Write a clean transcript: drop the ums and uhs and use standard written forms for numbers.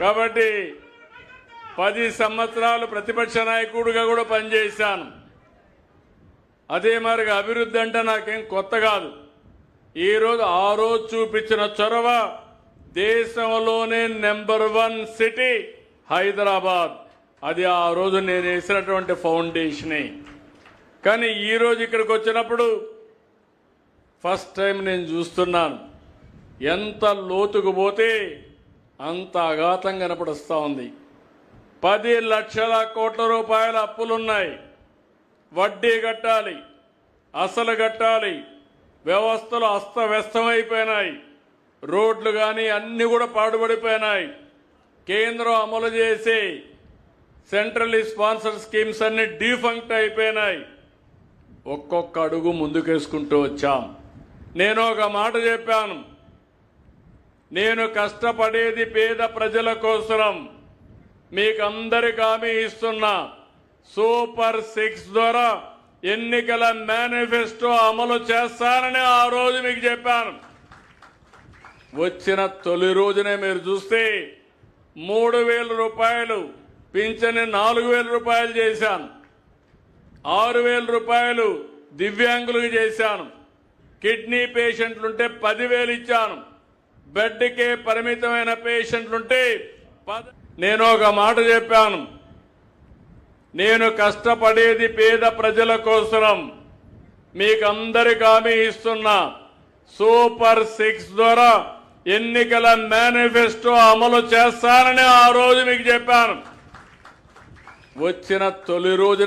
కాబట్టి 10 సంవత్సరాలు ప్రతిపక్ష నాయకుడిగా కూడా పనిచేశాను. అదే మరిగా అభివృద్ధి అంటే నాకేం కొత్త కాదు. ఈరోజు ఆ రోజు చూపించిన చొరవ దేశంలోనే నెంబర్ 1 సిటీ హైదరాబాద్. అది ఆ రోజు నేను వేసినటువంటి ఫౌండేషనే. కానీ ఈరోజు ఇక్కడికి వచ్చినప్పుడు ఫస్ట్ టైం నేను చూస్తున్నాను ఎంత లోతుకు పోతే అంత అఘాతం కనపడుస్తూ ఉంది. 10 లక్షల కోట్ల రూపాయల అప్పులున్నాయి. వడ్డీ కట్టాలి, అసలు కట్టాలి. వ్యవస్థలు అస్తవ్యస్తమైపోయినాయి. రోడ్లు కానీ అన్నీ కూడా పాడుపడిపోయినాయి. కేంద్రం అమలు చేసే సెంట్రల్లీ స్పాన్సర్ స్కీమ్స్ అన్ని డీఫంక్ట్ అయిపోయినాయి. ఒక్కొక్క అడుగు ముందుకేసుకుంటూ వచ్చాం. నేను ఒక మాట చెప్పాను, నేను కష్టపడేది పేద ప్రజల కోసం. మీకందరికి హామీ ఇస్తున్నా, సూపర్ 6 ద్వారా ఎన్నికల మేనిఫెస్టో అమలు చేస్తానని ఆ రోజు మీకు చెప్పాను. వచ్చిన తొలి రోజునే మీరు చూస్తే 3,000 రూపాయలు పింఛని 4,000 రూపాయలు చేశాను. 6,000 రూపాయలు దివ్యాంగులకు చేశాను. కిడ్నీ పేషెంట్లుంటే 10,000 ఇచ్చాను. బెడ్కే పరిమితమైన పేషెంట్లుంటే నేను ఒక మాట చెప్పాను, నేను కష్టపడేది పేద ప్రజల కోసం. మీకందరికి హామీ ఇస్తున్నా, సూపర్ 6 ద్వారా ఎన్నికల మేనిఫెస్టో అమలు చేస్తానని ఆ రోజు మీకు చెప్పాను. వచ్చిన తొలి రోజునే